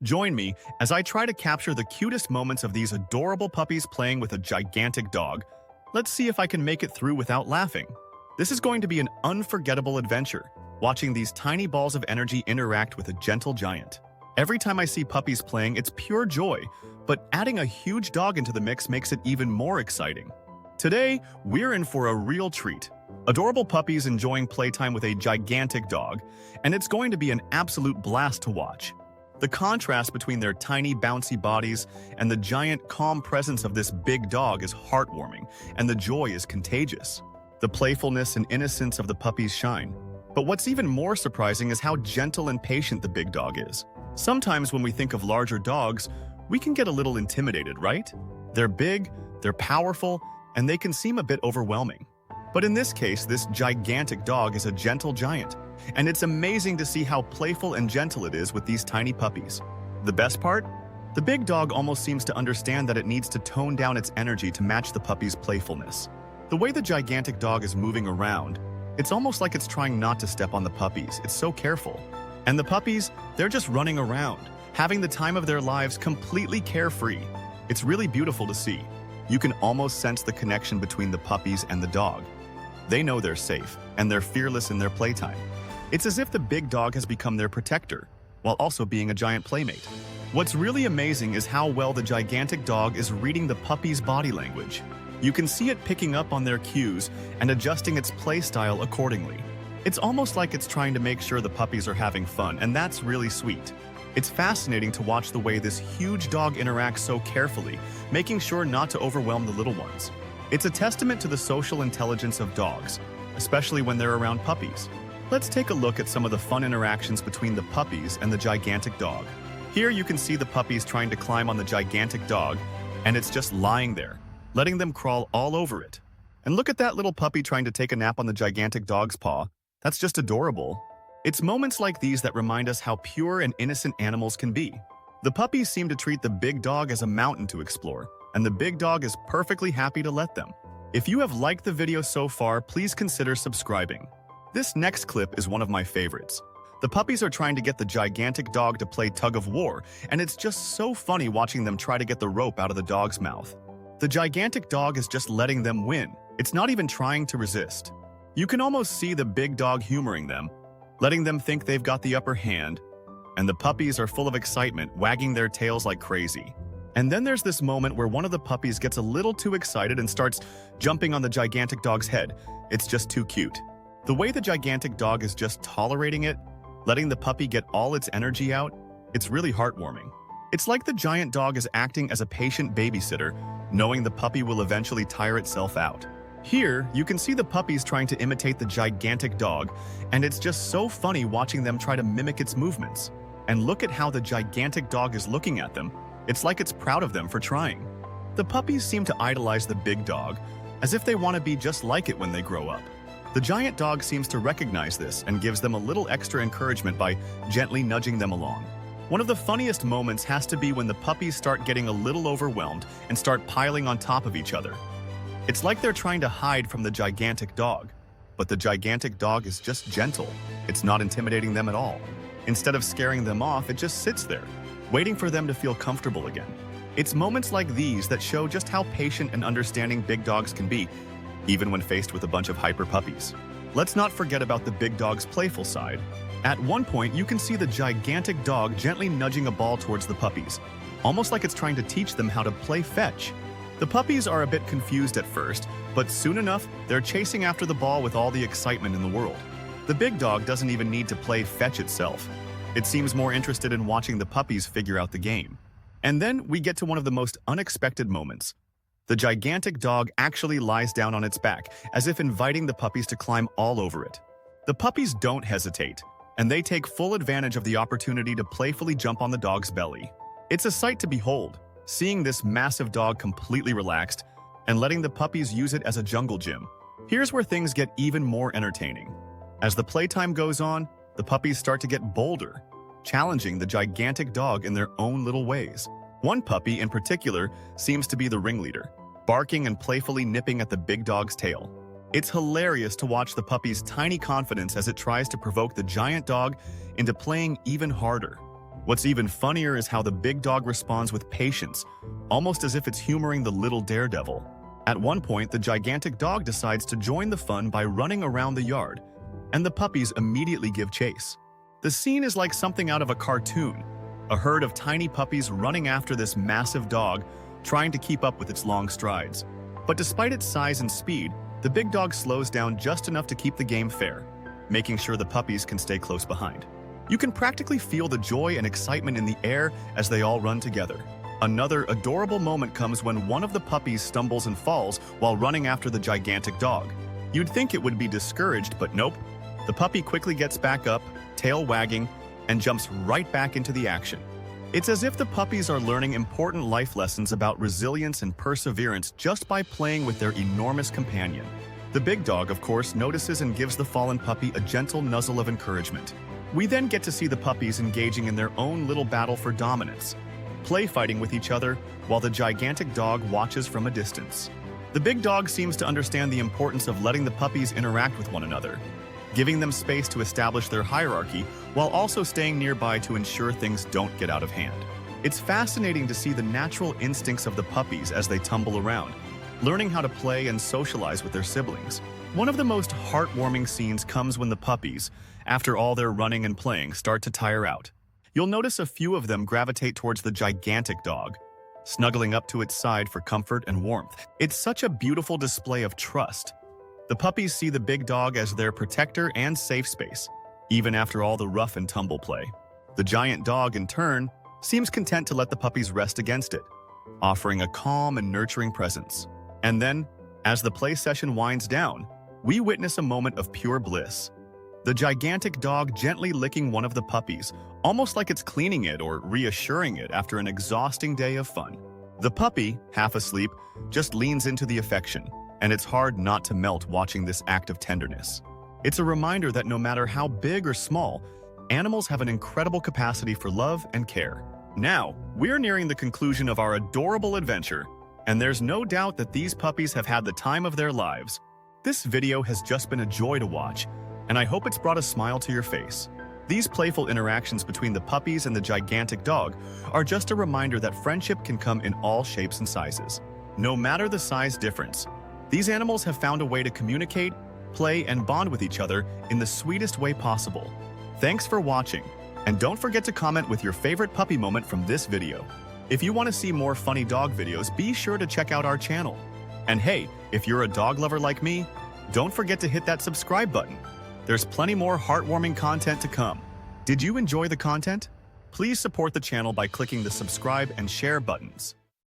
Join me as I try to capture the cutest moments of these adorable puppies playing with a gigantic dog. Let's see if I can make it through without laughing. This is going to be an unforgettable adventure, watching these tiny balls of energy interact with a gentle giant. Every time I see puppies playing, it's pure joy, but adding a huge dog into the mix makes it even more exciting. Today, we're in for a real treat. Adorable puppies enjoying playtime with a gigantic dog, and it's going to be an absolute blast to watch. The contrast between their tiny, bouncy bodies and the giant, calm presence of this big dog is heartwarming, and the joy is contagious. The playfulness and innocence of the puppies shine. But what's even more surprising is how gentle and patient the big dog is. Sometimes when we think of larger dogs, we can get a little intimidated, right? They're big, they're powerful, and they can seem a bit overwhelming. But in this case, this gigantic dog is a gentle giant, and it's amazing to see how playful and gentle it is with these tiny puppies. The best part? The big dog almost seems to understand that it needs to tone down its energy to match the puppy's playfulness. The way the gigantic dog is moving around, it's almost like it's trying not to step on the puppies. It's so careful. And the puppies, they're just running around, having the time of their lives completely carefree. It's really beautiful to see. You can almost sense the connection between the puppies and the dog. They know they're safe, and they're fearless in their playtime. It's as if the big dog has become their protector, while also being a giant playmate. What's really amazing is how well the gigantic dog is reading the puppy's body language. You can see it picking up on their cues and adjusting its play style accordingly. It's almost like it's trying to make sure the puppies are having fun, and that's really sweet. It's fascinating to watch the way this huge dog interacts so carefully, making sure not to overwhelm the little ones. It's a testament to the social intelligence of dogs, especially when they're around puppies. Let's take a look at some of the fun interactions between the puppies and the gigantic dog. Here you can see the puppies trying to climb on the gigantic dog, and it's just lying there, letting them crawl all over it. And look at that little puppy trying to take a nap on the gigantic dog's paw. That's just adorable. It's moments like these that remind us how pure and innocent animals can be. The puppies seem to treat the big dog as a mountain to explore, and the big dog is perfectly happy to let them. If you have liked the video so far, please consider subscribing. This next clip is one of my favorites. The puppies are trying to get the gigantic dog to play tug of war, and it's just so funny watching them try to get the rope out of the dog's mouth. The gigantic dog is just letting them win. It's not even trying to resist. You can almost see the big dog humoring them, letting them think they've got the upper hand, and the puppies are full of excitement, wagging their tails like crazy. And then there's this moment where one of the puppies gets a little too excited and starts jumping on the gigantic dog's head. It's just too cute. The way the gigantic dog is just tolerating it, letting the puppy get all its energy out, it's really heartwarming. It's like the giant dog is acting as a patient babysitter, knowing the puppy will eventually tire itself out. Here, you can see the puppies trying to imitate the gigantic dog, and it's just so funny watching them try to mimic its movements. And look at how the gigantic dog is looking at them. It's like it's proud of them for trying. The puppies seem to idolize the big dog, as if they want to be just like it when they grow up. The giant dog seems to recognize this and gives them a little extra encouragement by gently nudging them along. One of the funniest moments has to be when the puppies start getting a little overwhelmed and start piling on top of each other. It's like they're trying to hide from the gigantic dog, but the gigantic dog is just gentle. It's not intimidating them at all. Instead of scaring them off, it just sits there, waiting for them to feel comfortable again. It's moments like these that show just how patient and understanding big dogs can be, even when faced with a bunch of hyper puppies. Let's not forget about the big dog's playful side. At one point, you can see the gigantic dog gently nudging a ball towards the puppies, almost like it's trying to teach them how to play fetch. The puppies are a bit confused at first, but soon enough, they're chasing after the ball with all the excitement in the world. The big dog doesn't even need to play fetch itself. It seems more interested in watching the puppies figure out the game. And then we get to one of the most unexpected moments. The gigantic dog actually lies down on its back, as if inviting the puppies to climb all over it. The puppies don't hesitate, and they take full advantage of the opportunity to playfully jump on the dog's belly. It's a sight to behold, seeing this massive dog completely relaxed and letting the puppies use it as a jungle gym. Here's where things get even more entertaining. As the playtime goes on, the puppies start to get bolder, challenging the gigantic dog in their own little ways. One puppy in particular seems to be the ringleader, barking and playfully nipping at the big dog's tail. It's hilarious to watch the puppy's tiny confidence as it tries to provoke the giant dog into playing even harder. What's even funnier is how the big dog responds with patience, almost as if it's humoring the little daredevil. At one point, the gigantic dog decides to join the fun by running around the yard, and the puppies immediately give chase. The scene is like something out of a cartoon, a herd of tiny puppies running after this massive dog, trying to keep up with its long strides. But despite its size and speed, the big dog slows down just enough to keep the game fair, making sure the puppies can stay close behind. You can practically feel the joy and excitement in the air as they all run together. Another adorable moment comes when one of the puppies stumbles and falls while running after the gigantic dog. You'd think it would be discouraged, but nope. The puppy quickly gets back up, tail wagging, and jumps right back into the action. It's as if the puppies are learning important life lessons about resilience and perseverance just by playing with their enormous companion. The big dog, of course, notices and gives the fallen puppy a gentle nuzzle of encouragement. We then get to see the puppies engaging in their own little battle for dominance, play fighting with each other while the gigantic dog watches from a distance. The big dog seems to understand the importance of letting the puppies interact with one another, giving them space to establish their hierarchy while also staying nearby to ensure things don't get out of hand. It's fascinating to see the natural instincts of the puppies as they tumble around, learning how to play and socialize with their siblings. One of the most heartwarming scenes comes when the puppies, after all their running and playing, start to tire out. You'll notice a few of them gravitate towards the gigantic dog, snuggling up to its side for comfort and warmth. It's such a beautiful display of trust. The puppies see the big dog as their protector and safe space, even after all the rough and tumble play. The giant dog, in turn, seems content to let the puppies rest against it, offering a calm and nurturing presence. And then, as the play session winds down, we witness a moment of pure bliss. The gigantic dog gently licking one of the puppies, almost like it's cleaning it or reassuring it after an exhausting day of fun. The puppy, half asleep, just leans into the affection, and it's hard not to melt watching this act of tenderness. It's a reminder that no matter how big or small, animals have an incredible capacity for love and care. Now, we're nearing the conclusion of our adorable adventure, and there's no doubt that these puppies have had the time of their lives. This video has just been a joy to watch, and I hope it's brought a smile to your face. These playful interactions between the puppies and the gigantic dog are just a reminder that friendship can come in all shapes and sizes. No matter the size difference, these animals have found a way to communicate, play, and bond with each other in the sweetest way possible. Thanks for watching, and don't forget to comment with your favorite puppy moment from this video. If you want to see more funny dog videos, be sure to check out our channel. And hey, if you're a dog lover like me, don't forget to hit that subscribe button. There's plenty more heartwarming content to come. Did you enjoy the content? Please support the channel by clicking the subscribe and share buttons.